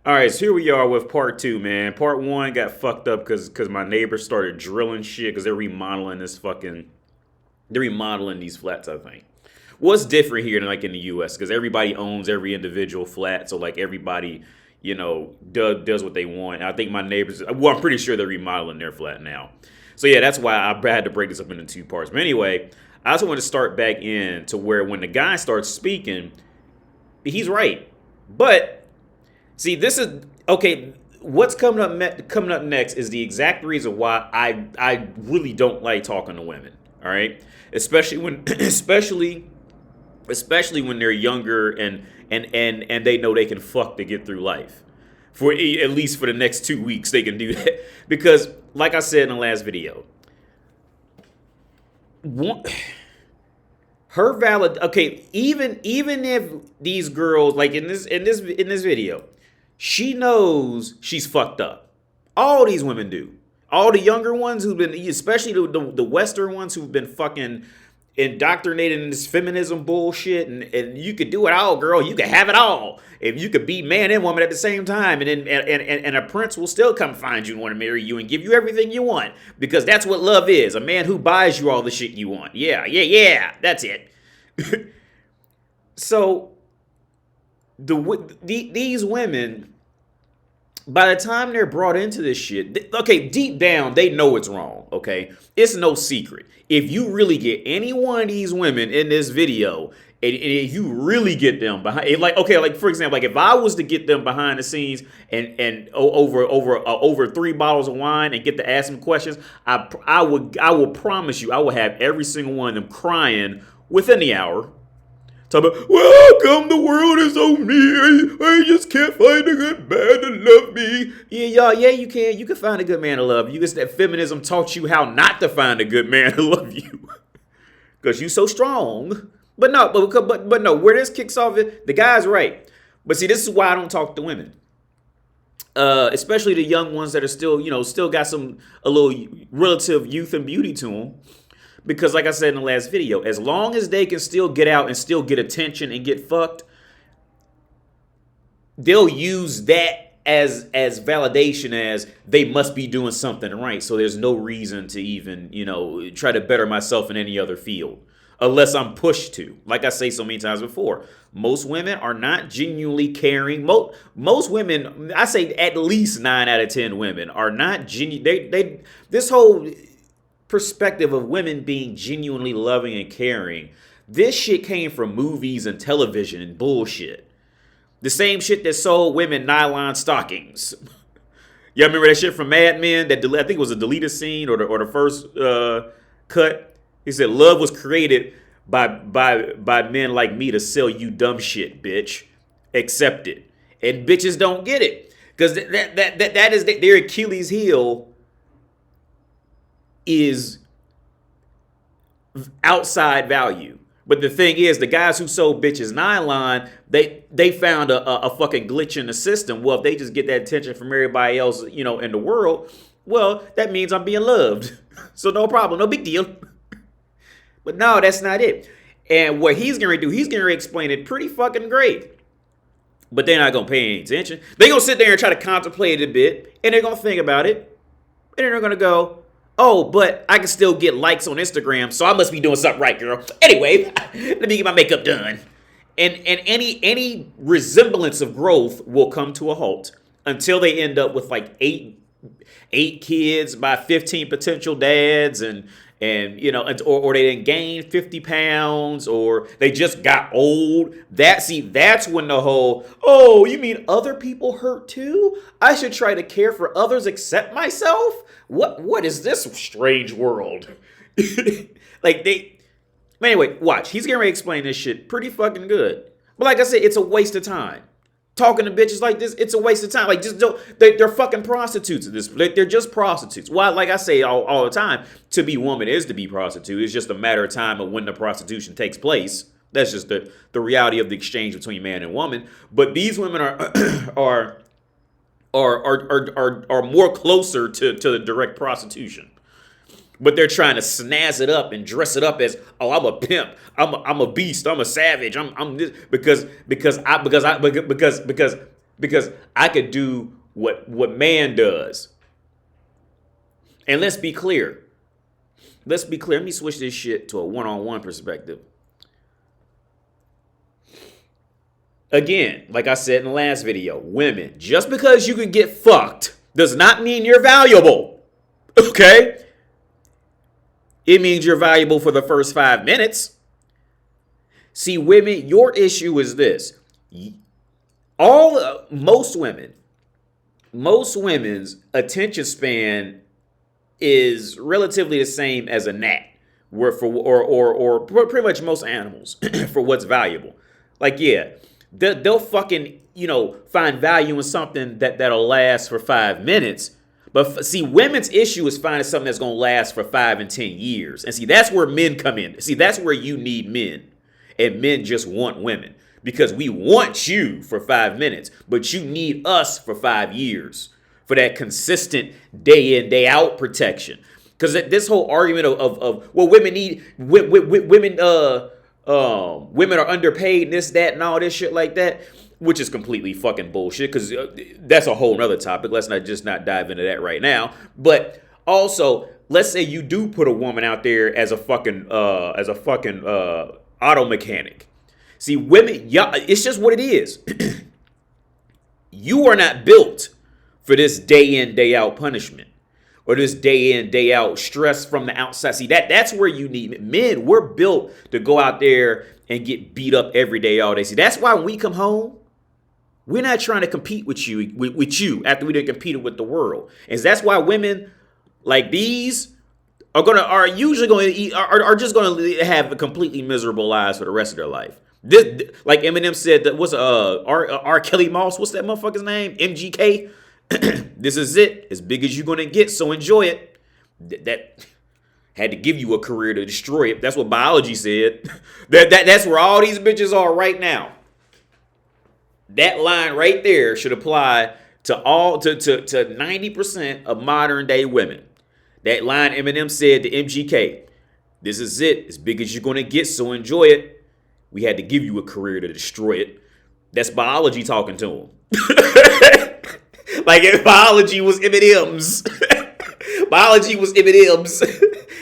All right, so here we are with part two, man. Part one got fucked up because my neighbors started drilling shit because they're remodeling these flats. I think. What's different here than like in the U.S. because everybody owns every individual flat, so like everybody, does what they want. I think my neighbors. Well, I'm pretty sure they're remodeling their flat now. So yeah, that's why I had to break this up into two parts. But anyway, I also want to start back in to where when the guy starts speaking, he's right, but. See, this is okay. What's coming up next is the exact reason why I really don't like talking to women. All right, especially when especially when they're younger and they know they can fuck to get through life. For at least for the next 2 weeks, they can do that because, like I said in the last video, her valid. Okay, even if these girls like in this video. She knows she's fucked up. All these women do. All the younger ones who've been, especially the Western ones who've been fucking indoctrinated in this feminism bullshit, and you could do it all, girl. You could have it all. If you could be man and woman at the same time, and then and a prince will still come find you and want to marry you and give you everything you want because that's what love is. A man who buys you all the shit you want. Yeah. That's it. So. These women, by the time they're brought into this shit, okay, deep down, they know it's wrong, okay? It's no secret. If you really get any one of these women in this video, and if you really get them behind, like for example, like if I was to get them behind the scenes and over 3 bottles of wine and get to ask them questions, I will promise you, I will have every single one of them crying within the hour. Talk about, well, how come the world is so mean? I just can't find a good man to love me. Yeah, you can. You can find a good man to love you. It's that feminism taught you how not to find a good man to love you. Because you so strong. But no, but no, where this kicks off, the guy's right. But see, this is why I don't talk to women. Especially the young ones that are still got a little relative youth and beauty to them. Because like I said in the last video, as long as they can still get out and still get attention and get fucked, they'll use that as validation as they must be doing something right. So there's no reason to even, try to better myself in any other field. Unless I'm pushed to. Like I say so many times before, most women are not genuinely caring. Most women, I say at least 9 out of 10 women are not genuine. This whole perspective of women being genuinely loving and caring, this shit came from movies and television and bullshit. The same shit that sold women nylon stockings. Y'all remember that shit from Mad Men? That I think it was a deleted scene or the first cut. He said, "Love was created by men like me to sell you dumb shit, bitch. Accept it." And bitches don't get it because that is their Achilles heel. Is outside value. But the thing is, the guys who sold bitches nylon, they found a fucking glitch in the system. Well, if they just get that attention from everybody else, in the world, well, that means I'm being loved. So no problem, no big deal. But no, that's not it. And what he's going to do, he's going to explain it pretty fucking great. But they're not going to pay any attention. They're going to sit there and try to contemplate it a bit, and they're going to think about it. And then they're going to go, oh, but I can still get likes on Instagram, so I must be doing something right, girl. Anyway, let me get my makeup done. And any resemblance of growth will come to a halt until they end up with like eight kids by 15 potential dads or they didn't gain 50 pounds or they just got old. That's when the whole, oh, you mean other people hurt too? I should try to care for others except myself? What is this strange world? Anyway, watch. He's going to explain this shit pretty fucking good. But like I said, it's a waste of time. Talking to bitches like this, it's a waste of time. Like, just don't. They're fucking prostitutes at this. They're just prostitutes. Why? Like I say all the time, to be woman is to be prostitute. It's just a matter of time of when the prostitution takes place. That's just the reality of the exchange between man and woman. But these women are more closer to the direct prostitution. But they're trying to snazz it up and dress it up as, oh, I'm a pimp, I'm a beast, I'm a savage, I'm this because because I could do what man does. And let's be clear. Let me switch this shit to a one-on-one perspective. Again, like I said in the last video, women, just because you can get fucked does not mean you're valuable. Okay? It means you're valuable for the first 5 minutes. See, women, your issue is this. Most women's attention span is relatively the same as a gnat, or pretty much most animals for what's valuable. Like, yeah, they'll fucking, find value in something that'll last for 5 minutes. But see, women's issue is finding something that's going to last for 5 and 10 years. And see, that's where men come in. See, that's where you need men. And men just want women. Because we want you for 5 minutes, but you need us for 5 years for that consistent day in, day out protection. Because this whole argument of women are underpaid, and this, that, and all this shit like that, which is completely fucking bullshit. Because that's a whole nother topic. Let's not dive into that right now. But also, let's say you do put a woman out there as a fucking auto mechanic. See, women, it's just what it is. You are not built for this day in, day out punishment, or this day in, day out stress from the outside. See, that's where you need men. We're built to go out there and get beat up every day, all day. See, that's why when we come home, we're not trying to compete with you after we done competed with the world. And that's why women like these are usually just going to have a completely miserable lives for the rest of their life. This, like Eminem said, that was R. Kelly Moss. What's that motherfucker's name? MGK. This is it, as big as you're gonna get. So enjoy it. That had to give you a career to destroy it. That's what biology said. That's where all these bitches are right now. That line right there should apply to 90% of modern day women. That line Eminem said to MGK. This is it, as big as you're gonna get. So enjoy it. We had to give you a career to destroy it. That's biology talking to him. Like if biology was Eminem's. Biology was Eminem's.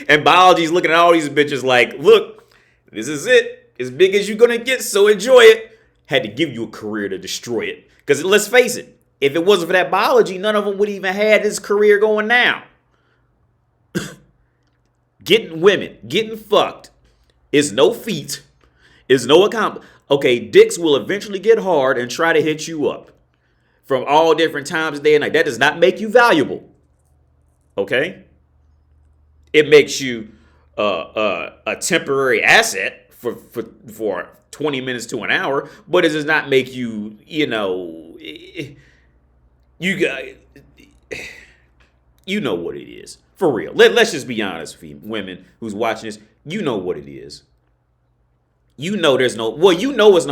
And biology's looking at all these bitches like, look, this is it. As big as you're going to get, so enjoy it. Had to give you a career to destroy it. Because let's face it, if it wasn't for that biology, none of them would even had this career going now. Getting women, getting fucked is no feat. Is no accomplishment. Okay, dicks will eventually get hard and try to hit you up from all different times of day and night. That does not make you valuable. Okay? It makes you a temporary asset for 20 minutes to an hour, but it does not make you, you know what it is. For real. Let's just be honest, women who's watching this. You know what it is. You know there's no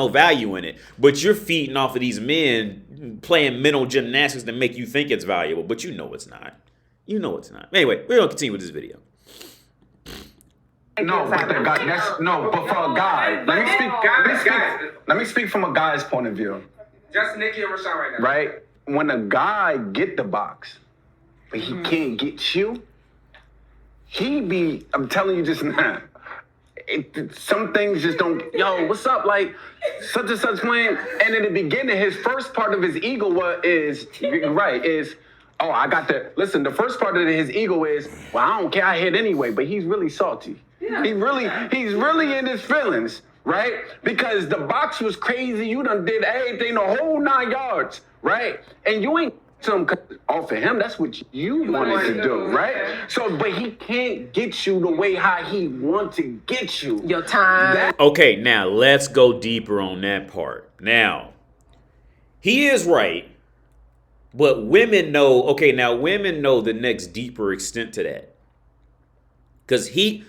value in it, but you're feeding off of these men playing mental gymnastics to make you think it's valuable, but you know it's not. You know it's not. Anyway, we're going to continue with this video. No, but for a guy, let me speak from a guy's point of view. Just Nikki and Rashawn right now. Right? When a guy get the box, but he can't get you, I'm telling you just now, some things just don't, what's up, like, such and such playing, and in the beginning, his first part of his ego the first part of his ego is, well, I don't care, I hit anyway, but he's really salty. Yeah. He's really in his feelings, right? Because the box was crazy, you done did everything, the whole 9 yards, right? And you ain't for him, that's what you wanted to do, right? So, but he can't get you the way how he wants to get you. Your time. Okay, now let's go deeper on that part. Now, he is right, but women know the next deeper extent to that. Because and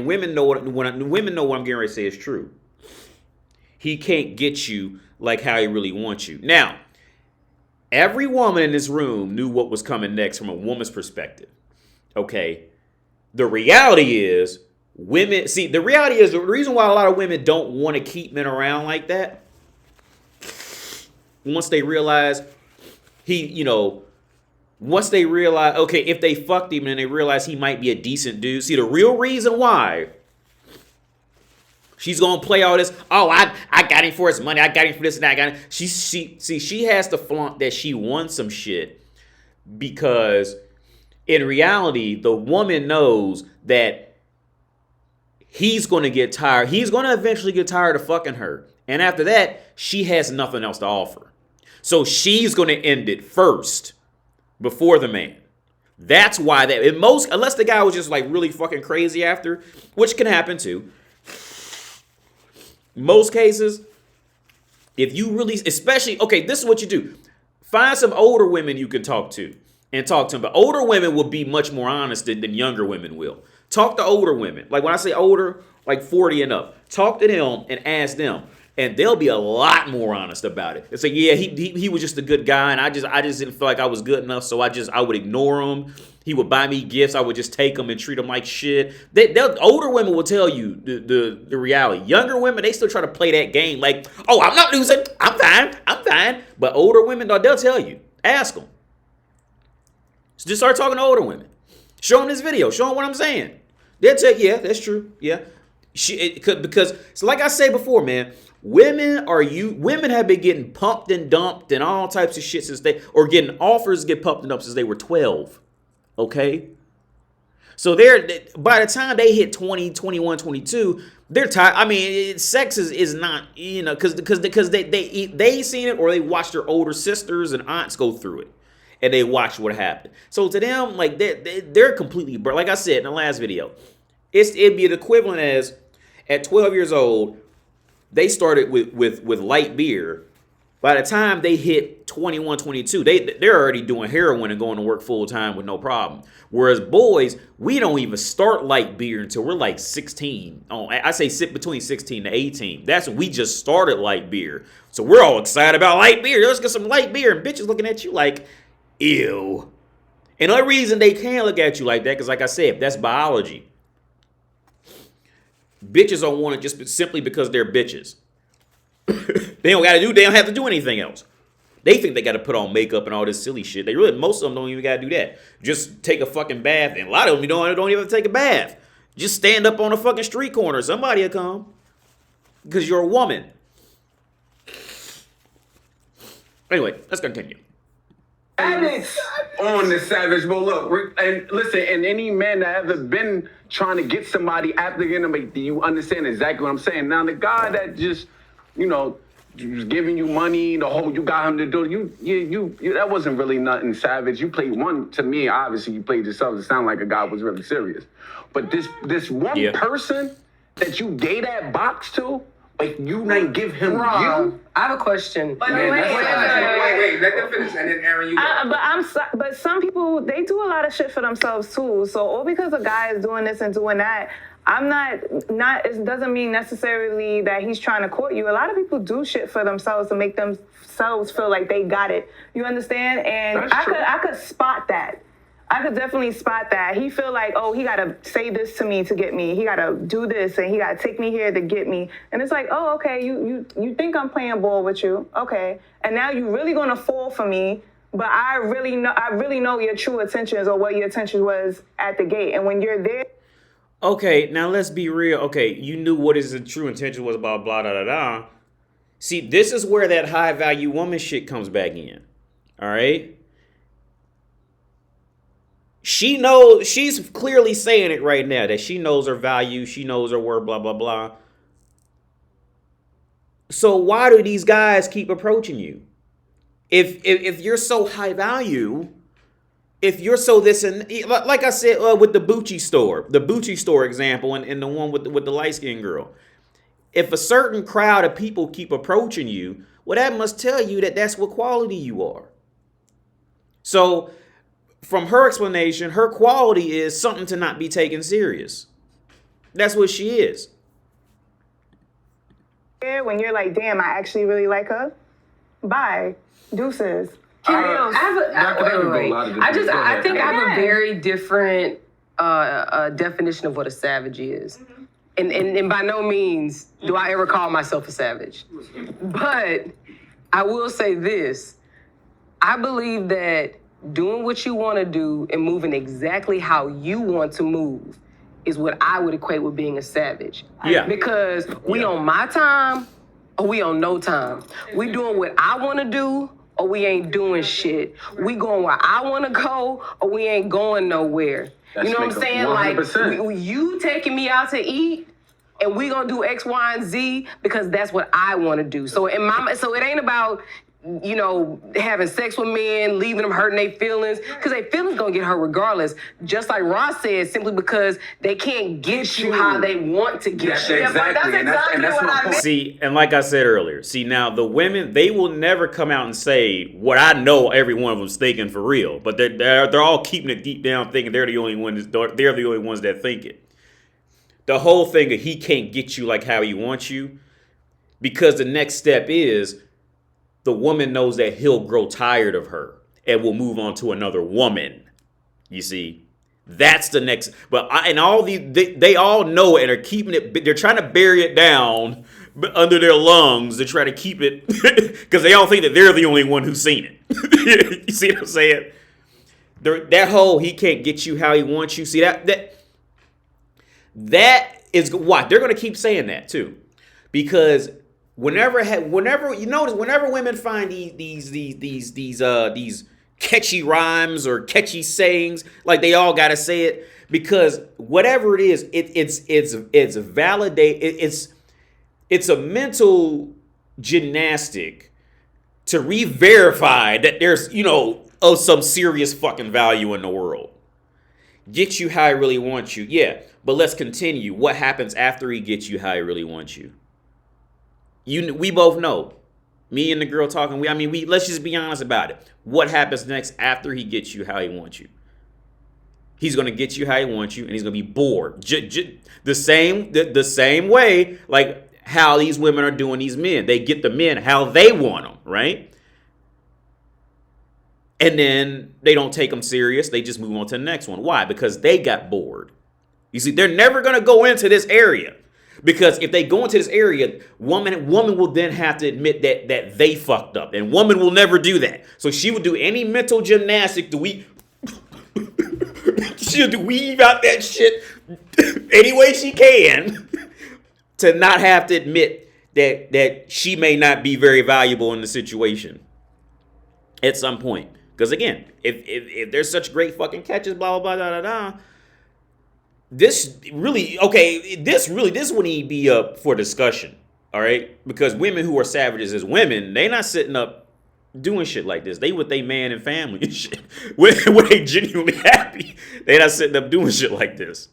women know what I'm getting ready to say is true. He can't get you like how he really wants you. Now, every woman in this room knew what was coming next from a woman's perspective. Okay. The reality is the reason why a lot of women don't want to keep men around like that once they realize once they realize, okay, if they fucked him and they realize he might be a decent dude. See, the real reason why she's gonna play all this, oh, I got him for his money, I got him for this and that, I got him. She has to flaunt that she won some shit, because in reality, the woman knows that he's gonna get tired. He's gonna eventually get tired of fucking her. And after that, she has nothing else to offer. So she's gonna end it first before the man. That's why that, in most, unless the guy was just like really fucking crazy after, which can happen too. Most cases, if you really, especially, okay, this is what you do. Find some older women you can talk to and talk to them. But older women will be much more honest than younger women will. Talk to older women. Like when I say older, like 40 and up. Talk to them and ask them. And they'll be a lot more honest about it. It's like, yeah, he was just a good guy, and I just didn't feel like I was good enough, so I would ignore him. He would buy me gifts. I would just take them and treat them like shit. Older women will tell you the reality. Younger women, they still try to play that game like, oh, I'm not losing. I'm fine. But older women, they'll tell you. Ask them. So just start talking to older women. Show them this video. Show them what I'm saying. They'll tell you, yeah, that's true. Yeah. Because, so like I said before, man, women have been getting pumped and dumped and all types of shit or getting offers to get pumped and dumped since they were 12. Okay? So by the time they hit 20, 21, 22, they're tired. I mean, sex is not, because they seen it, or they watched their older sisters and aunts go through it, and they watched what happened. So to them, like they're completely, like I said in the last video, it'd be the equivalent as at 12 years old, they started with light beer. By the time they hit 21, 22, they're already doing heroin and going to work full time with no problem. Whereas boys, we don't even start light beer until we're like 16. I say sit between 16 to 18. That's when we just started light beer. So we're all excited about light beer. Let's get some light beer. And bitches looking at you like, ew. And the only reason they can't look at you like that, because like I said, that's biology. Bitches don't want it just simply because they're bitches. They don't have to do anything else. They think they got to put on makeup and all this silly shit. Most of them don't even got to do that. Just take a fucking bath. And a lot of them don't even have to take a bath. Just stand up on a fucking street corner. Somebody will come. Because you're a woman. Anyway, let's continue. And it's on the savage, but look, and listen, and any man that ever been trying to get somebody after getting them, do you understand exactly what I'm saying? Now, the guy that just, was giving you money, you got him to do, you that wasn't really nothing savage. You played one, to me, obviously you played yourself to sound like a guy was really serious. But this one person that you gave that box to, like, you didn't give him you? I have a question. Wait, let them finish, and then Aaron, you go. But some people, they do a lot of shit for themselves too. So all because a guy is doing this and doing that, it doesn't mean necessarily that he's trying to court you. A lot of people do shit for themselves to make themselves feel like they got it. You understand? And I could spot that. I could definitely spot that. He feel like, oh, he got to say this to me to get me. He got to do this, and he got to take me here to get me. And it's like, oh, okay, you think I'm playing ball with you. Okay. And now you really going to fall for me, but I really know your true intentions or what your intention was at the gate. And when you're there. Okay, now let's be real. Okay, you knew what his true intention was about blah, da, da, da. See, this is where that high value woman shit comes back in. All right? She knows, she's clearly saying it right now, that she knows her value, she knows her worth, blah, blah, blah. So why do these guys keep approaching you? If you're so high value, if you're so this, and like I said with the Bucci store example, and the one with the light-skinned girl, if a certain crowd of people keep approaching you, well, that must tell you that that's what quality you are. So from her explanation, her quality is something to not be taken serious. That's what she is. When you're like, damn, I actually really like her. Bye. Deuces. I think I have a very different definition of what a savage is. Mm-hmm. And by no means do I ever call myself a savage. But I will say this. I believe that doing what you want to do and moving exactly how you want to move is what I would equate with being a savage. Yeah. Because we on my time or we on no time. We doing what I want to do or we ain't doing shit. We going where I want to go or we ain't going nowhere. That's you know what I'm saying? 100%. Like, you taking me out to eat and we gonna do X, Y, and Z because that's what I want to do. So so it ain't about, you know, having sex with men, leaving them hurting their feelings, because their feelings gonna get hurt regardless. Just like Ross said, simply because they can't get you how they want to get you. Exactly. That's exactly what I meant. See, and like I said earlier, now the women, they will never come out and say what I know every one of them's thinking for real, but they're all keeping it deep down, thinking they're the only ones that think it. The whole thing of he can't get you like how he wants you, because the next step is the woman knows that he'll grow tired of her and will move on to another woman. You see, that's the next. But they all know it and are keeping it. They're trying to bury it down under their lungs to try to keep it because they all think that they're the only one who's seen it. You see what I'm saying? That whole he can't get you how he wants you. See that is why they're going to keep saying that too, because whenever you notice, whenever women find these catchy rhymes or catchy sayings, like they all got to say it, because whatever it is, it's validate. It's a mental gymnastic to re-verify that there's of some serious fucking value in the world. Get you how he really wants you, yeah. But let's continue. What happens after he gets you how he really wants you? We both know. Me and the girl talking. Let's just be honest about it. What happens next after he gets you how he wants you? He's gonna get you how he wants you, and he's gonna be bored. The same way, like how these women are doing these men. They get the men how they want them, right? And then they don't take them serious. They just move on to the next one. Why? Because they got bored. You see, they're never gonna go into this area. Because if they go into this area, woman will then have to admit that they fucked up. And woman will never do that. So she would do any mental gymnastic she'll weave out that shit any way she can to not have to admit that she may not be very valuable in the situation at some point. Because again, if there's such great fucking catches, blah, blah, blah, da, da, da, this wouldn't even be up for discussion, all right? Because women who are savages as women, they not sitting up doing shit like this. They with their man and family and shit. When they genuinely happy, they not sitting up doing shit like this.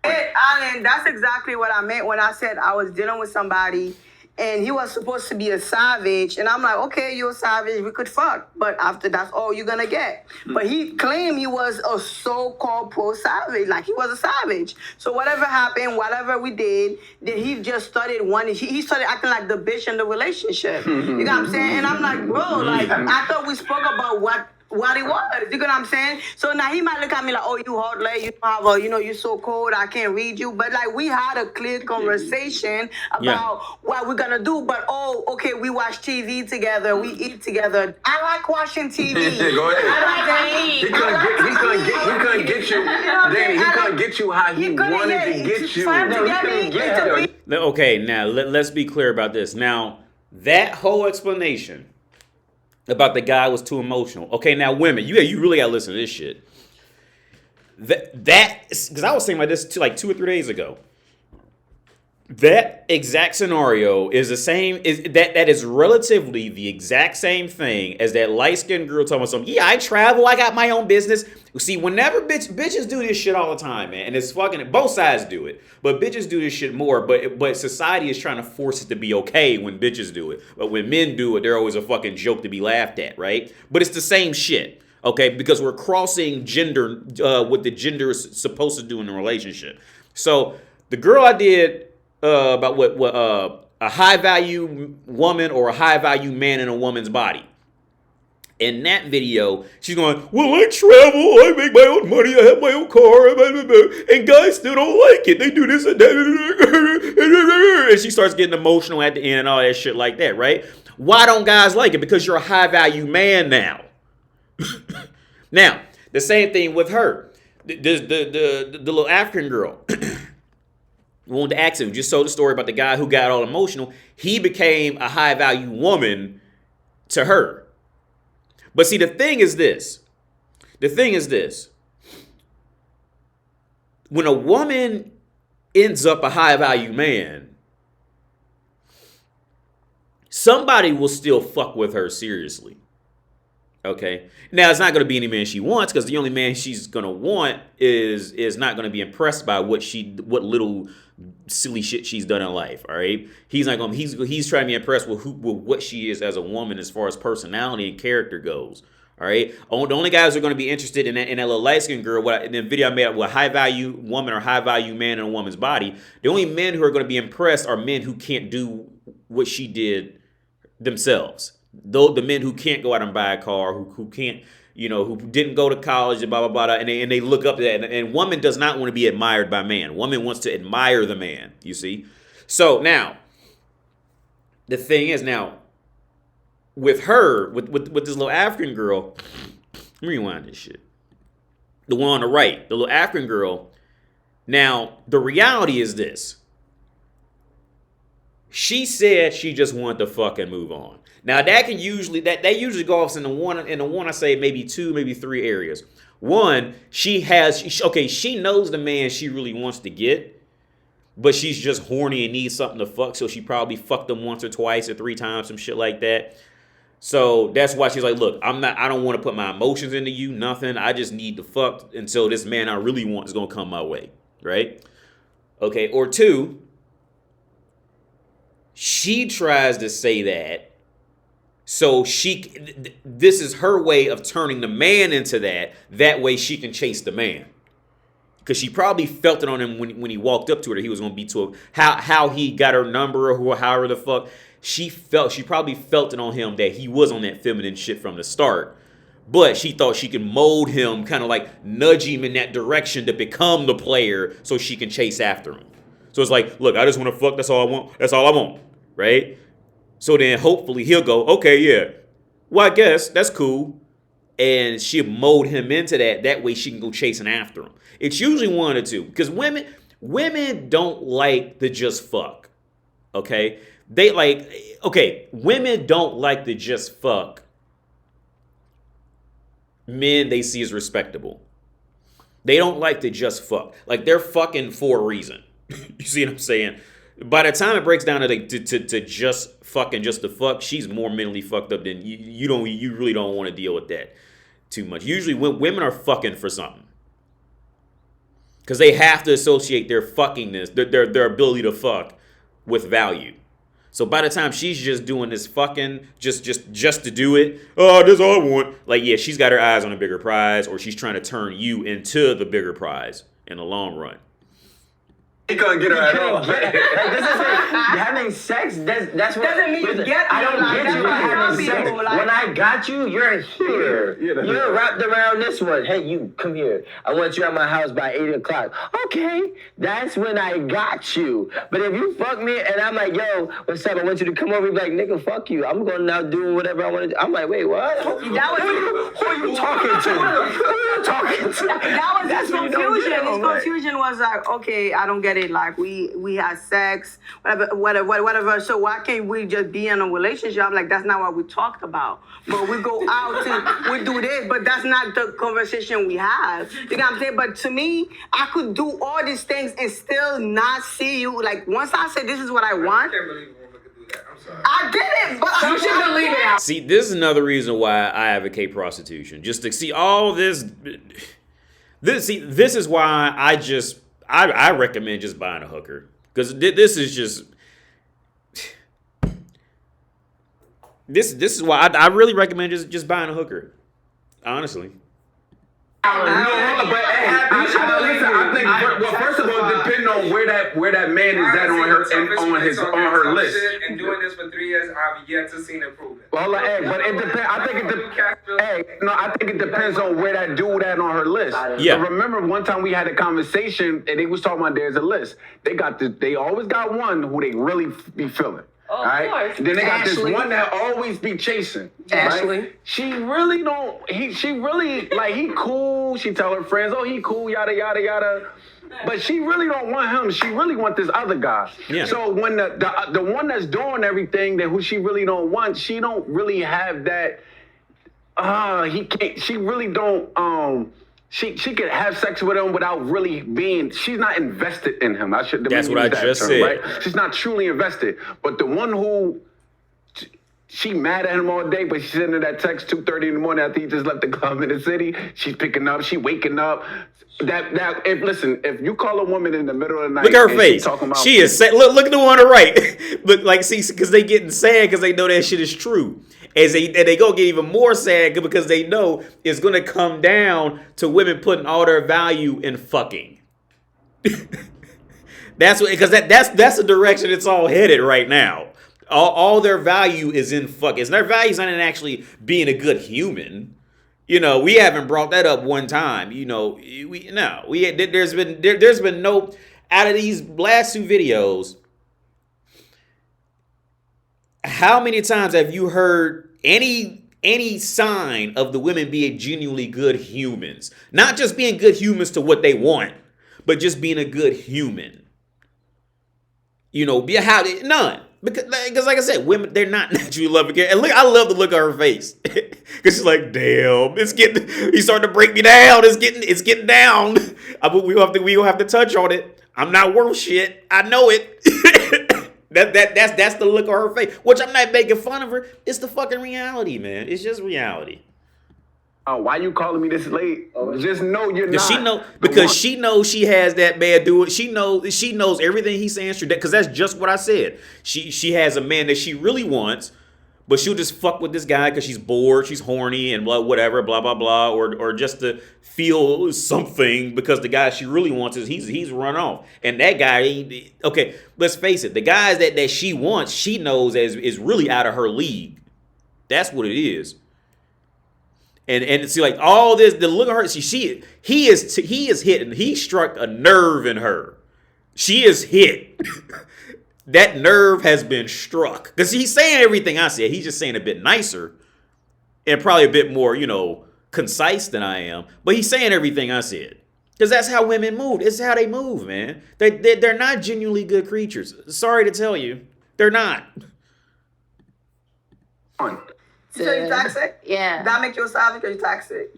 Alan, that's exactly what I meant when I said I was dealing with somebody and he was supposed to be a savage. And I'm like, okay, you're a savage, we could fuck. But after that's all you're gonna get. But he claimed he was a so-called pro-savage, like he was a savage. So whatever happened, whatever we did, then he just started he started acting like the bitch in the relationship. You know what I'm saying? And I'm like, bro, like I thought we spoke about what it was. You know what I'm saying? So now he might look at me like, oh, you hot lady, you have you're so cold, I can't read you. But like we had a clear conversation about what we're gonna do. But okay, we watch TV together, we eat together. I like watching TV. Go ahead. I like He couldn't get you. Danny, he couldn't get you how he wanted to get you. Okay, now let's be clear about this. Now, that whole explanation about the guy was too emotional. Okay, now women, you really gotta listen to this shit. That because I was saying about this like 2 or 3 days ago. That exact scenario is the same. That is relatively the exact same thing as that light-skinned girl talking about something. Yeah, I travel. I got my own business. See, whenever bitches do this shit all the time, man, and it's fucking both sides do it, but bitches do this shit more. But society is trying to force it to be okay when bitches do it. But when men do it, they're always a fucking joke to be laughed at, right? But it's the same shit, okay? Because we're crossing gender, what the gender is supposed to do in a relationship. So the girl I did. About what a high value woman or a high value man in a woman's body. In that video, she's going, well, I travel, I make my own money, I have my own car, and guys still don't like it. They do this and that. And she starts getting emotional at the end and all that shit like that, right? Why don't guys like it? Because you're a high-value man now. Now, the same thing with her. The little African girl. We wanted to ask him, just told the story about the guy who got all emotional. He became a high-value woman to her. But see, the thing is this. When a woman ends up a high-value man, somebody will still fuck with her seriously. Okay? Now, it's not going to be any man she wants, because the only man she's going to want is not going to be impressed by what little silly shit she's done in life, all right? He's not going. He's trying to be impressed with what she is as a woman as far as personality and character goes, all right? The only guys who are going to be interested in that little light-skinned girl, in the video I made with a high-value woman or high-value man in a woman's body, the only men who are going to be impressed are men who can't do what she did themselves. Though the men who can't go out and buy a car, who can't, who didn't go to college and blah, blah, blah, and they look up to that. And woman does not want to be admired by man. Woman wants to admire the man, you see? So now, the thing is now, with her, with this little African girl, let me rewind this shit. The one on the right, the little African girl. Now, the reality is this. She said she just wanted to fucking move on. Now that can usually usually goes in the one I say maybe 2, maybe 3 areas. One, she knows the man she really wants to get, but she's just horny and needs something to fuck, so she probably fucked him once or twice or 3 times, some shit like that. So that's why she's like, look, I don't want to put my emotions into you, nothing. I just need to fuck until this man I really want is gonna come my way, right? Okay, or 2, she tries to say that. So this is her way of turning the man into that. That way she can chase the man. Because she probably felt it on him when he walked up to her that he was going to be to her. How he got her number or however the fuck. She probably felt it on him that he was on that feminine shit from the start. But she thought she could mold him, kind of like nudge him in that direction to become the player so she can chase after him. So it's like, look, I just want to fuck. That's all I want. That's all I want. Right? So then hopefully he'll go, okay, yeah. Well, I guess that's cool. And she'll mold him into that. That way she can go chasing after him. It's usually one or two. Because women don't like to just fuck. Okay? Women don't like to just fuck men they see as respectable. They don't like to just fuck. Like, they're fucking for a reason. You see what I'm saying? By the time it breaks down to just fucking just to fuck, she's more mentally fucked up than you really don't want to deal with that too much. Usually women are fucking for something. Because they have to associate their fuckingness, their ability to fuck with value. So by the time she's just doing this fucking just to do it, oh, that's all I want. Like, yeah, she's got her eyes on a bigger prize, or she's trying to turn you into the bigger prize in the long run. He couldn't get her at all. Like, this is like, having sex, that's what Doesn't mean you get I don't me. get you Like, having sex. people, like- When I got you, you're here. You're wrapped around this one. Hey, you, come here. I want you at my house by 8 o'clock. Okay, that's when I got you. But if you fuck me and I'm like, yo, what's up? I want you to come over. You be like, nigga, fuck you. I'm going now doing whatever I want to do. I'm like, wait, what? Who are you talking to? Who are you talking to? That was That's his what you don't confusion. do, His right? confusion was like, okay, I don't get it. Like we had sex, whatever. So why can't we just be in a relationship? I'm like, that's not what we talked about. But we go out and we do this, but that's not the conversation we have. You know what I'm saying? But to me, I could do all these things and still not see you. Like, once I say this is what I I want, can't believe a woman could do that. I'm sorry. I did it. But You shouldn't leave it out. See, this is another reason why I advocate prostitution. Just to see all this. This is why I recommend just buying a hooker. Because this is just. This is why I really recommend just buying a hooker. Honestly. First of all, depending on where that man is at on her list. And doing this for 3 years, I've yet to see improvement. Well, but it depends. I think it depends on where that dude at on her list. Yeah. So remember, one time we had a conversation, and they was talking about there's a list. They always got one who they really be feeling. Oh, right? of course. Then they got Ashley. this one that always be chasing. Ashley. Right? She really don't. She really like he cool. She tell her friends, oh, he cool, yada yada yada. But she really don't want him. She really want this other guy. Yeah. So when the one that's doing everything that who she really don't want, she don't really have that. He can't. She really don't. She could have sex with him without really being. She's not invested in him. That's what I just said. Right? She's not truly invested. But the one who. She mad at him all day, but she's sending that text 2:30 in the morning after he just left the club in the city. She's picking up. She waking up. If you call a woman in the middle of the night, look at her face. She is sad. Look at the one on the right. Look like because they getting sad because they know that shit is true. And they go get even more sad because they know it's gonna come down to women putting all their value in fucking. That's the direction it's all headed right now. All their value is in fucking. Their value is not in actually being a good human. You know, we haven't brought that up one time. You know, there's been no out of these last 2 videos. How many times have you heard any sign of the women being genuinely good humans? Not just being good humans to what they want, but just being a good human. You know, none. Because like I said, women, they're not naturally loving. And look, I love the look on her face. Because she's like, damn, he's starting to break me down. It's getting down. We gonna have to touch on it. I'm not worth shit. I know it. That's the look on her face. Which I'm not making fun of her. It's the fucking reality, man. It's just reality. Oh, why you calling me this late? Just know you're not. She knows she has that man do it. She knows everything he's saying true. Because that's just what I said. She has a man that she really wants, but she'll just fuck with this guy because she's bored, she's horny, and blah whatever, blah blah blah, or just to feel something because the guy she really wants he's run off, and that guy okay. Let's face it, the guys that she wants, she knows is really out of her league. That's what it is. And see, like all this, the look at her, he is hitting. He struck a nerve in her. She is hit. That nerve has been struck because he's saying everything I said. He's just saying a bit nicer and probably a bit more, concise than I am. But he's saying everything I said because that's how women move. It's how they move, man. They're not genuinely good creatures. Sorry to tell you, they're not. So you toxic? Yeah. That make you a savage or you toxic?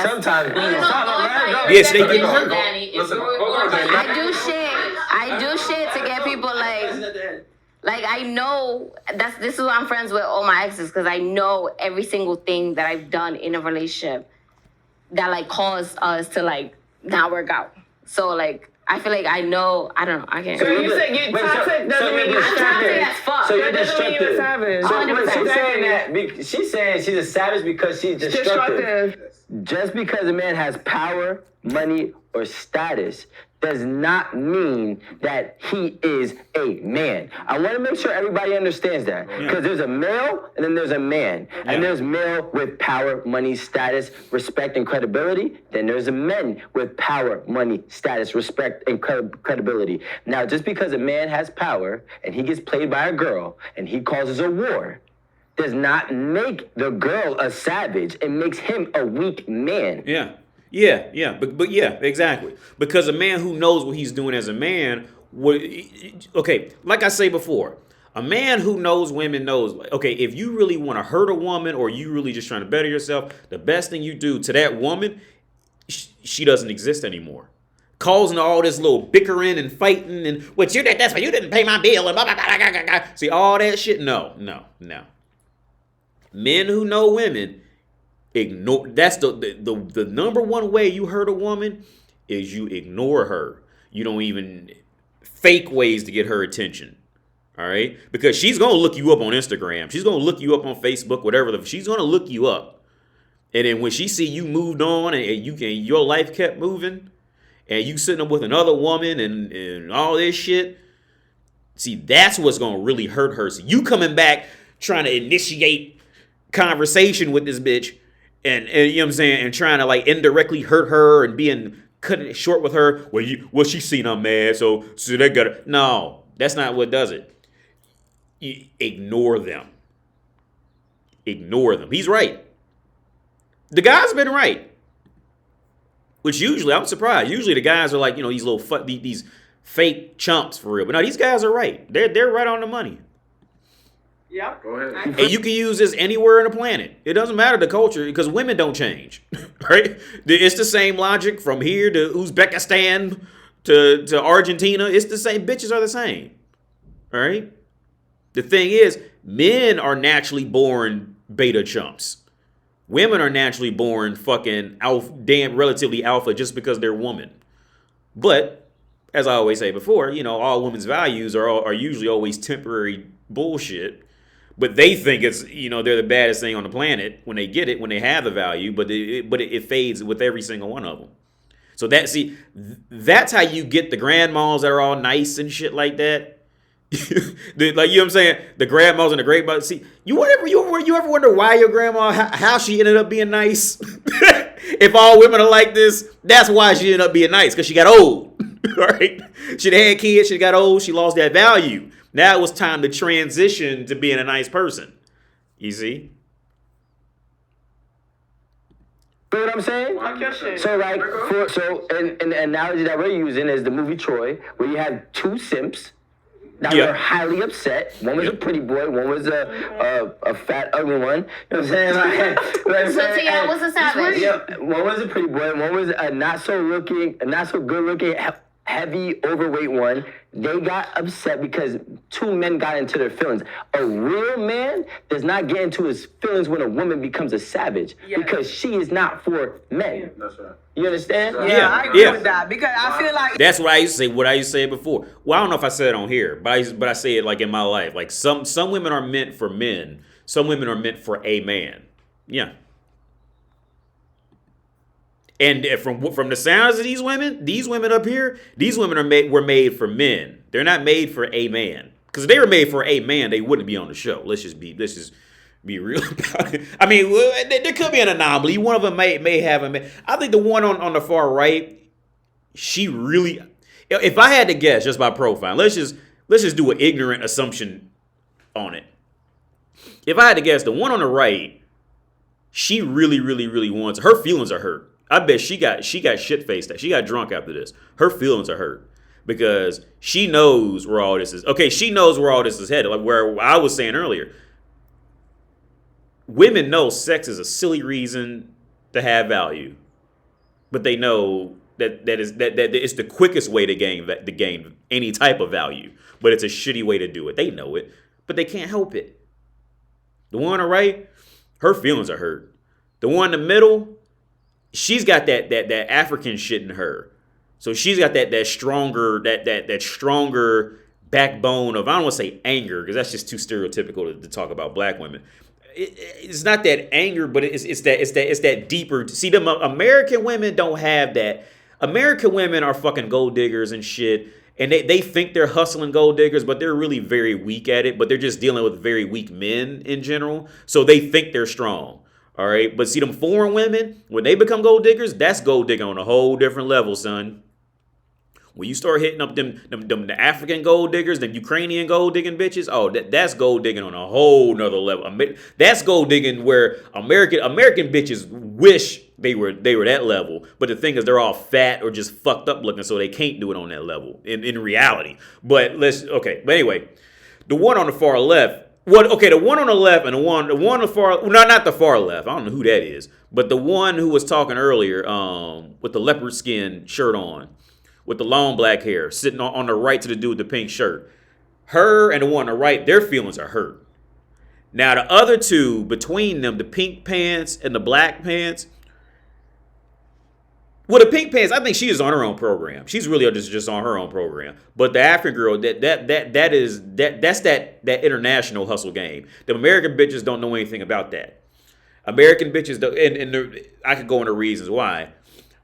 Sometimes. Yes, they get hurt. I do shit to get people like I know this is why I'm friends with all my exes because I know every single thing that I've done in a relationship that caused us to not work out. So I feel like I know. I don't know. I can't. So you said you're toxic doesn't mean you're toxic as fuck. So you're that doesn't mean you're a destructive. savage. She's saying she's a savage because she's destructive. Just because a man has power, money, or status does not mean that he is a man. I want to make sure everybody understands that. Because there's a male and then there's a man. Yeah. And there's male with power, money, status, respect, and credibility. Then there's a men with power, money, status, respect, and credibility. Now, just because a man has power and he gets played by a girl and he causes a war, does not make the girl a savage. It makes him a weak man. Yeah, but yeah, exactly. Because a man who knows what he's doing as a man like I say before, a man who knows women knows, okay, if you really want to hurt a woman or you really just trying to better yourself, the best thing you do to that woman, she doesn't exist anymore. Causing all this little bickering and fighting and what you did, that's why you didn't pay my bill and blah, blah, blah, blah, blah, blah. See, all that shit, no. Men who know women ignore. That's the number one way you hurt a woman is you ignore her. You don't even fake ways to get her attention. All right, because she's gonna look you up on Instagram. She's gonna look you up on Facebook, whatever. She's gonna look you up, And then when she see you moved on and your life kept moving, and you sitting up with another woman and all this shit, see, that's what's gonna really hurt her. So you coming back trying to initiate conversation with this bitch, and you know what I'm saying, and trying to like indirectly hurt her and cutting it short with her. Well, she seen I'm mad, so they gotta. No, that's not what does it. You ignore them. Ignore them. He's right. The guy's been right. Which usually, I'm surprised. Usually the guys are like, these little these fake chumps for real. But no, these guys are right. They're right on the money. Yeah. Go ahead. And you can use this anywhere on the planet. It doesn't matter the culture because women don't change, right? It's the same logic from here to Uzbekistan to Argentina. It's the same. Bitches are the same, all right? The thing is, men are naturally born beta chumps. Women are naturally born fucking relatively alpha just because they're women. But as I always say before, all women's values are usually always temporary bullshit. But they think it's, they're the baddest thing on the planet when they get it, when they have the value, but it fades with every single one of them. So that's how you get the grandmas that are all nice and shit like that. Like, you know what I'm saying? The grandmas and the great mothers. See, you ever wonder why your grandma, how she ended up being nice? If all women are like this, that's why she ended up being nice, because she got old. All right? She had kids, she got old, she lost that value. Now it was time to transition to being a nice person. You see? You know what I'm saying? So like, and the analogy that we're using is the movie Troy, where you had two simps that were highly upset. One was a pretty boy, one was a fat, ugly one. You know what I'm saying? So T.I. was a savage. Yeah, one was a pretty boy, one was a not so good looking, heavy, overweight one. They got upset because two men got into their feelings. A real man does not get into his feelings when a woman becomes a savage, because she is not for men. That's right. You understand? Yeah, I agree with that, because I feel like That's what I used to say. What I used to say before. Well, I don't know if I said it on here, but I say it like in my life. Like some women are meant for men. Some women are meant for a man. Yeah. And from the sounds of these women up here, these women were made for men. They're not made for a man. Because if they were made for a man, they wouldn't be on the show. Let's just be real about it. I mean, there could be an anomaly. One of them may have a man. I think the one on the far right, she really. If I had to guess just by profile, let's just do an ignorant assumption on it. If I had to guess, the one on the right, she really, really, really wants. Her feelings are hurt. I bet she got shit faced. She got drunk after this. Her feelings are hurt because she knows where all this is. Okay, she knows where all this is headed. Like where I was saying earlier, women know sex is a silly reason to have value, but they know that it's the quickest way to gain any type of value. But it's a shitty way to do it. They know it, but they can't help it. The one on the right, her feelings are hurt. The one in the middle, she's got that African shit in her. So she's got that stronger backbone of, I don't want to say anger, because that's just too stereotypical to talk about black women. It's not that anger, but it's that deeper. See, them American women don't have that. American women are fucking gold diggers and shit. And they think they're hustling gold diggers, but they're really very weak at it. But they're just dealing with very weak men in general. So they think they're strong. All right, but see them foreign women, when they become gold diggers, that's gold digging on a whole different level, son. When you start hitting up the African gold diggers, them Ukrainian gold digging bitches, that's gold digging on a whole nother level. That's gold digging where American bitches wish they were that level. But the thing is, they're all fat or just fucked up looking, so they can't do it on that level in reality. But But anyway, the one on the far left. The one on the left and the one on the far, not the far left. I don't know who that is, but the one who was talking earlier, with the leopard skin shirt on, with the long black hair, sitting on the right to the dude with the pink shirt. Her and the one on the right, their feelings are hurt. Now the other two between them, the pink pants and the black pants. Well, the pink pants, I think she is on her own program. She's really just on her own program. But the African girl, that's that international hustle game. The American bitches don't know anything about that. American bitches, I could go into reasons why,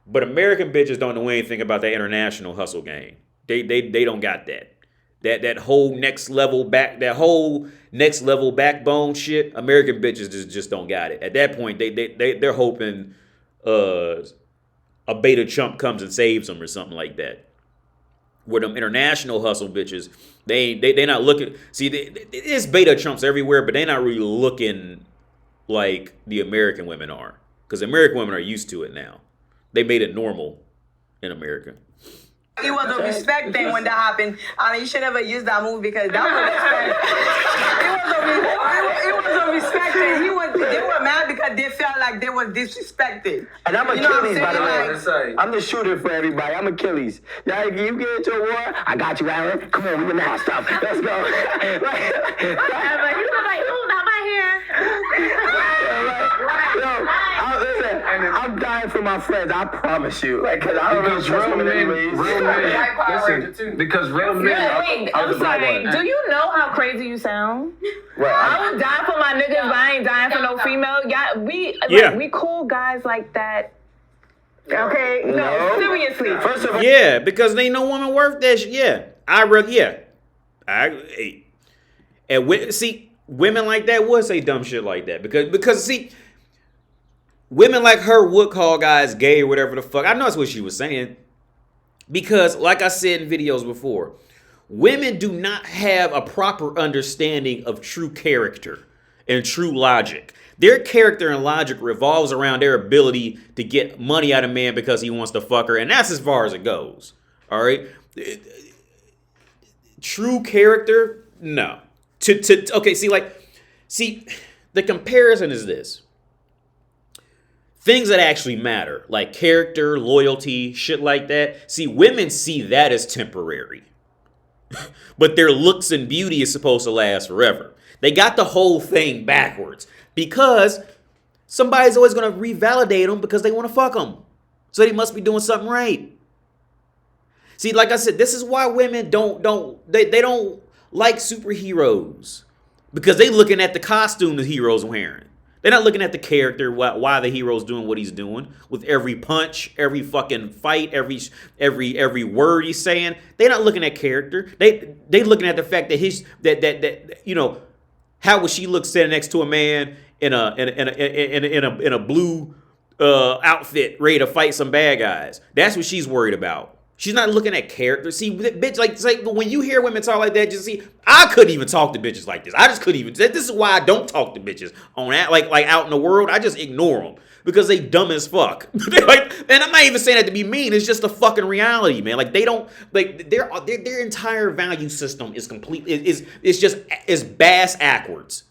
but American bitches don't know anything about that international hustle game. They don't got that. That whole next level backbone shit. American bitches just don't got it. At that point, they're hoping a beta chump comes and saves them or something like that. Where them international hustle bitches, they not looking. See, there's beta chumps everywhere, but they're not really looking like the American women are, because American women are used to it now. They made it normal in America. It was a respect thing when that happened. I mean, you should never use that movie because that was respect. It was a respect thing. They were mad because they felt like they were disrespected. And I'm Achilles, by the way. Like, I'm the shooter for everybody. I'm Achilles. Yeah, if you get into a war, I got you, Alan. Come on, we can mask up. Let's go. Not my hair. I'm dying for my friends. I promise you. Like, cause I don't really trust real women men, anyways. real men, listen, because real men. Wait, I'm sorry. Do you know how crazy you sound? Well, I would die for my niggas, but I ain't dying for no female. Yeah, we cool guys like that. Okay, no, seriously. First of all, Yeah, because they ain't no woman worth that shit. Yeah, and see, women like that would say dumb shit like that because see, women like her would call guys gay or whatever the fuck. I know that's what she was saying. Because, like I said in videos before, women do not have a proper understanding of true character and true logic. Their character and logic revolves around their ability to get money out of man because he wants to fuck her, and that's as far as it goes. All right? True character, no. Okay, see, the comparison is this. Things that actually matter, like character, loyalty, shit like that. See, women see that as temporary. But their looks and beauty is supposed to last forever. They got the whole thing backwards. Because somebody's always going to revalidate them because they want to fuck them. So they must be doing something right. See, like I said, this is why women don't like superheroes. Because they looking at the costume the hero's wearing. They're not looking at the character, why the hero's doing what he's doing with every punch, every fucking fight, every word he's saying. They're not looking at character. They looking at the fact that that you know, how would she look standing next to a man in a blue outfit ready to fight some bad guys? That's what she's worried about. She's not looking at character. See, bitch, like when you hear women talk like that, just see, I couldn't even talk to bitches like this. I just couldn't even. This is why I don't talk to bitches on that, like out in the world. I just ignore them because they dumb as fuck. And I'm not even saying that to be mean. It's just a fucking reality, man. Like they don't, like their entire value system is complete. It's bass backwards.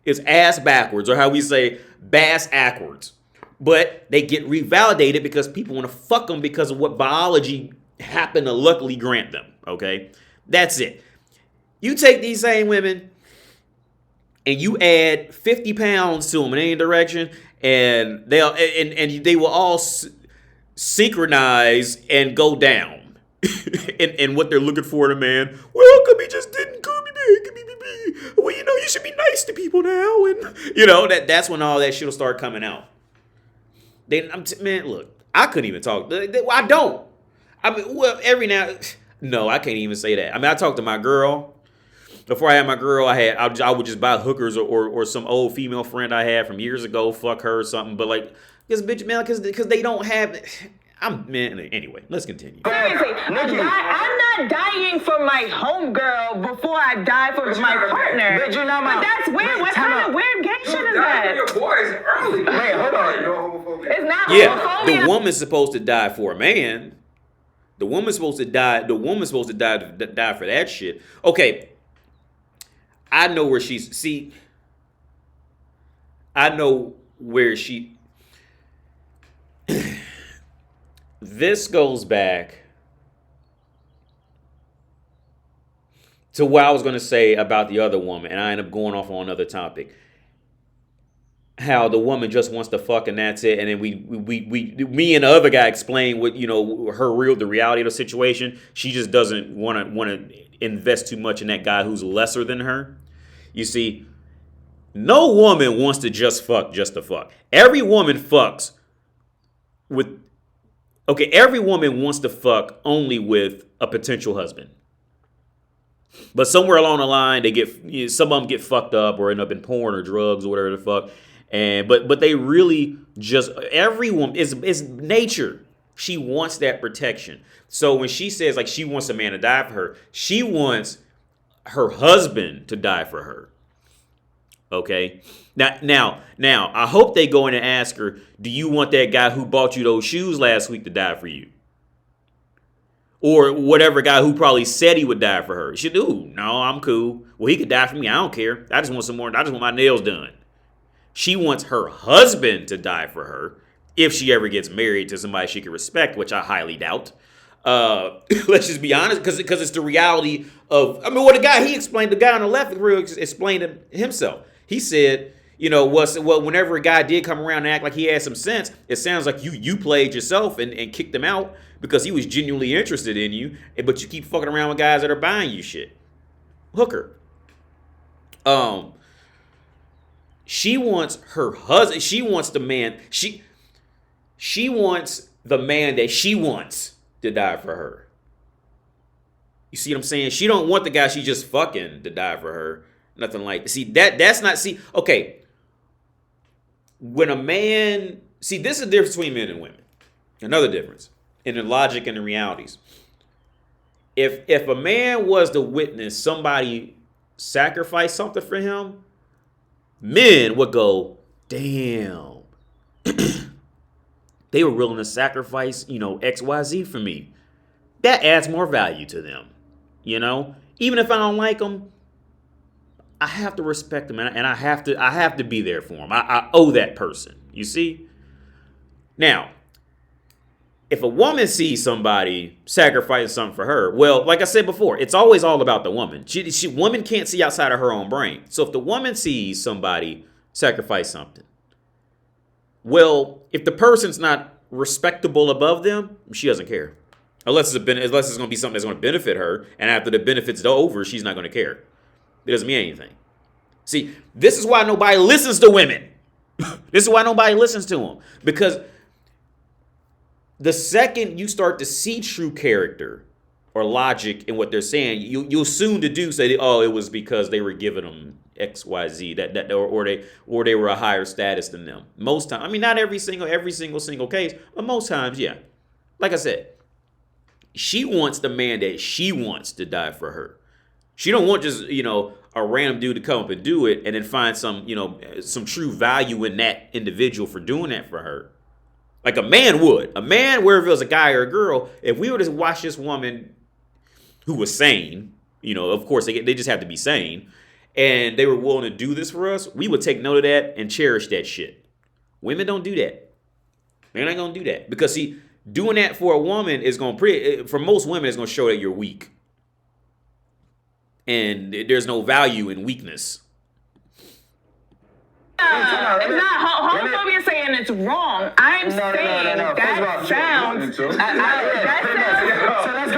It's ass backwards, or how we say bass backwards. But they get revalidated because people want to fuck them because of what biology happen to luckily grant them. Okay, that's it. You take these same women and you add 50 pounds to them in any direction, and they will all synchronize and go down and what they're looking for in a man. Well, could be just didn't come me. Well, you know, you should be nice to people now, and you know that's when all that shit will start coming out. Man, look, I couldn't even talk. I don't. I mean, well, no, I can't even say that. I mean, I talked to my girl. Before I had my girl, I would just buy hookers or some old female friend I had from years ago, fuck her or something. But like, because bitch, man, because they don't have. Anyway, let's continue. Seriously, I'm not dying for my homegirl before I die for my partner. But you're not my. But that's weird. What kind of weird gay shit is that? Your boys early. Wait, hold on. No homophobia. It's not Yeah, homophobia. the woman's supposed to die for a man. The woman's supposed to die. The woman's supposed to die for that shit. Okay, I know where she's. See, I know where she. This goes back to what I was going to say about the other woman, and I end up going off on another topic. How the woman just wants to fuck and that's it, and then me and the other guy explain what, you know, the reality of the situation. She just doesn't want to invest too much in that guy who's lesser than her. You see, No woman wants to just fuck just to fuck. Every woman fucks with, okay, every woman wants to fuck only with a potential husband. But somewhere along the line, some of them get fucked up or end up in porn or drugs or whatever the fuck. But they really just, every woman is nature. She wants that protection. So when she says like she wants a man to die for her, she wants her husband to die for her. Okay. Now, I hope they go in and ask her, do you want that guy who bought you those shoes last week to die for you? Or whatever guy who probably said he would die for her. She do. No, I'm cool. Well, he could die for me. I don't care. I just want some more. I just want my nails done. She wants her husband to die for her if she ever gets married to somebody she can respect, which I highly doubt. Let's just be honest, because it's the reality of, I mean, what he explained, the guy on the left explained it himself. He said, you know, whenever a guy did come around and act like he had some sense, it sounds like you played yourself and kicked him out because he was genuinely interested in you, but you keep fucking around with guys that are buying you shit. Hooker. She wants her husband. She wants the man. She wants the man that she wants to die for her. You see what I'm saying? She don't want the guy she just fucking to die for her. Nothing like, see, that's not, see, okay. When a man, see, this is the difference between men and women. Another difference in the logic and the realities. If a man was to witness somebody sacrifice something for him, men would go, damn. They were willing to sacrifice, you know, XYZ for me. That adds more value to them, you know? Even if I don't like them, I have to respect them, and I have to be there for them. I owe that person. You see? Now, if a woman sees somebody sacrificing something for her, well, like I said before, it's always all about the woman. Woman can't see outside of her own brain. So if the woman sees somebody sacrifice something, well, if the person's not respectable above them, she doesn't care. Unless it's going to be something that's going to benefit her, and after the benefit's over, she's not going to care. It doesn't mean anything. See, this is why nobody listens to women. This is why nobody listens to them. Because the second you start to see true character or logic in what they're saying, you'll soon deduce that, oh, it was because they were giving them X, Y, Z, or they were a higher status than them. Most times, I mean, not every single case, but most times, yeah. Like I said, she wants the man that she wants to die for her. She don't want just, you know, a random dude to come up and do it and then find some, you know, some true value in that individual for doing that for her. Like a man would. A man, whether it was a guy or a girl, if we were to watch this woman who was sane, you know, of course, they just have to be sane, and they were willing to do this for us, we would take note of that and cherish that shit. Women don't do that. They're not going to do that. Because, see, doing that for a woman is going to, for most women, it's going to show that you're weak. And there's no value in weakness. It's not homophobia saying it's wrong. I'm saying that sounds. So let's go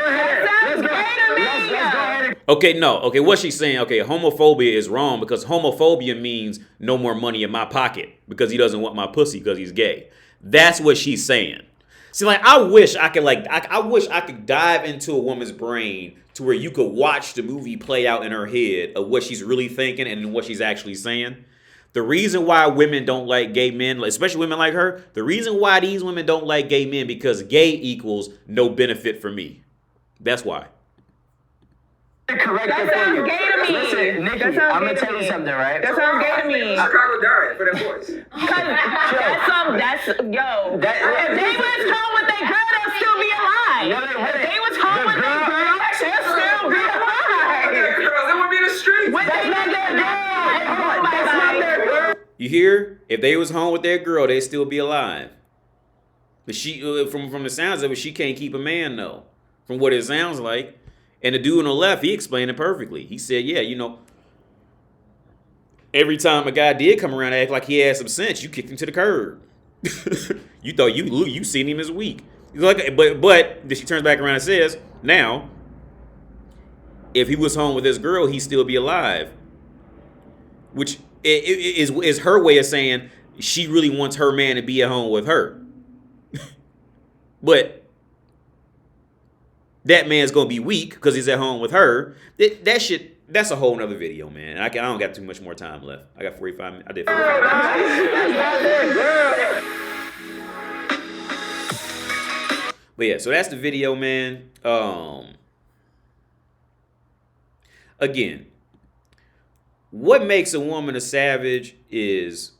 ahead. Let's go ahead. Okay, what she's saying, okay, homophobia is wrong because homophobia means no more money in my pocket because he doesn't want my pussy because he's gay. That's what she's saying. See, like, I wish I could dive into a woman's brain to where you could watch the movie play out in her head of what she's really thinking and what she's actually saying. The reason why women don't like gay men, especially women like her, the reason why these women don't like gay men because gay equals no benefit for me. That's why. Correct. That sounds gay to me. Listen, Nikki, I'm gonna tell you something, right? That sounds gay to me. Chicago died for that voice. That's yo. If they was home with their girl, they'll still be alive. If they was home with their girl, they'll still be alive. Girls, they would be in the streets. That's not their girl. That's not their girl. You hear? If they was home with their girl, they'd still be alive. But she, from the sounds of it, she can't keep a man though. From what it sounds like. And the dude on the left, he explained it perfectly. He said, yeah, you know, every time a guy did come around and act like he had some sense, you kicked him to the curb. You thought you seen him as weak. Like, but she turns back around and says, now, if he was home with his girl, he'd still be alive. Which is her way of saying she really wants her man to be at home with her. But that man's gonna be weak because he's at home with her. That shit. That's a whole nother video, man. I don't got too much more time left. I got 45 minutes. I did 45 minutes. But yeah, so that's the video, man. Again, what makes a woman a savage is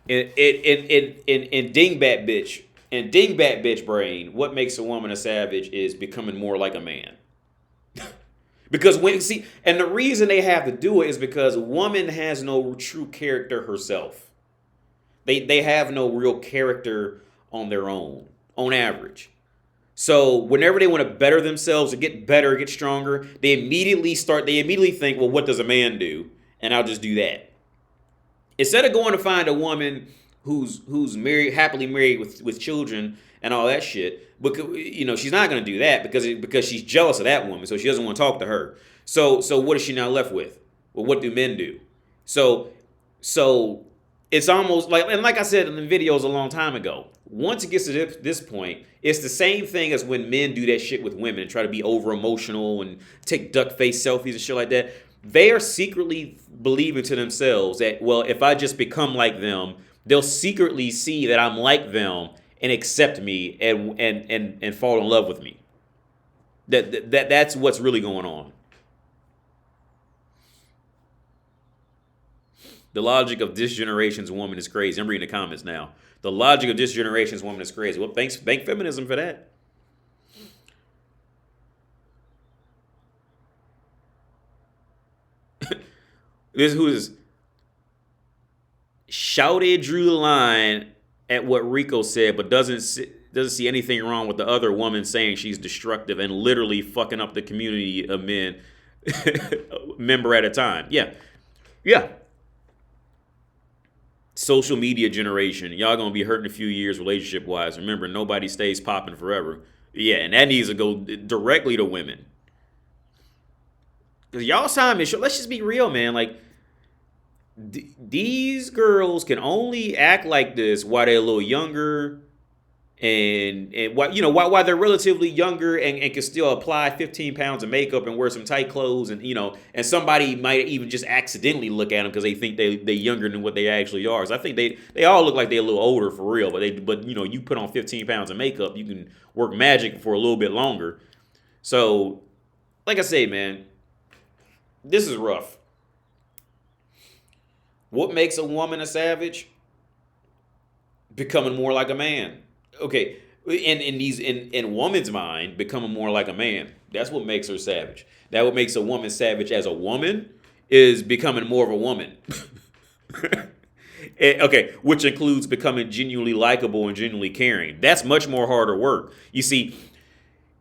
in dingbat bitch brain, what makes a woman a savage is becoming more like a man. Because and the reason they have to do it is because a woman has no true character herself. They have no real character on their own, on average. So whenever they want to better themselves or get better, get stronger, they immediately think, well, what does a man do? And I'll just do that. Instead of going to find a woman who's married, happily married with children and all that shit, because she's not going to do that because she's jealous of that woman, so she doesn't want to talk to her. So what is she now left with? Well, what do men do? So it's almost like, and like I said in the videos a long time ago, once it gets to this point, it's the same thing as when men do that shit with women and try to be over emotional and take duck face selfies and shit like that. They are secretly believing to themselves that, well, if I just become like them, they'll secretly see that I'm like them and accept me and fall in love with me. That's what's really going on. The logic of this generation's woman is crazy. I'm reading the comments now. The logic of this generation's woman is crazy. Well, thank feminism for that. This who is shouted drew the line at what Rico said, but doesn't see anything wrong with the other woman saying she's destructive and literally fucking up the community of men member at a time. Yeah. Social media generation. Y'all gonna be hurt in a few years relationship wise. Remember, nobody stays popping forever. Yeah, and that needs to go directly to women. Because y'all's time is short. Let's just be real, man. Like, these girls can only act like this while they're a little younger, and while they're relatively younger and can still apply 15 pounds of makeup and wear some tight clothes, and and somebody might even just accidentally look at them because they think they're younger than what they actually are. So I think they all look like they're a little older for real, but you put on 15 pounds of makeup, you can work magic for a little bit longer. So, like I say, man, this is rough. What makes a woman a savage? Becoming more like a man. Okay, in woman's mind, becoming more like a man. That's what makes her savage. That what makes a woman savage as a woman is becoming more of a woman. Okay, which includes becoming genuinely likable and genuinely caring. That's much more harder work. You see,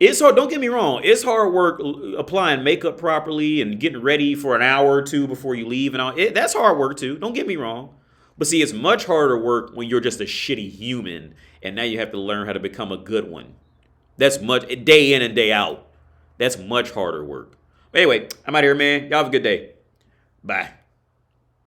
it's hard. Don't get me wrong. It's hard work applying makeup properly and getting ready for an hour or two before you leave and all. That's hard work too. Don't get me wrong. But see, it's much harder work when you're just a shitty human and now you have to learn how to become a good one. That's much day in and day out. That's much harder work. But anyway, I'm out here, man. Y'all have a good day. Bye.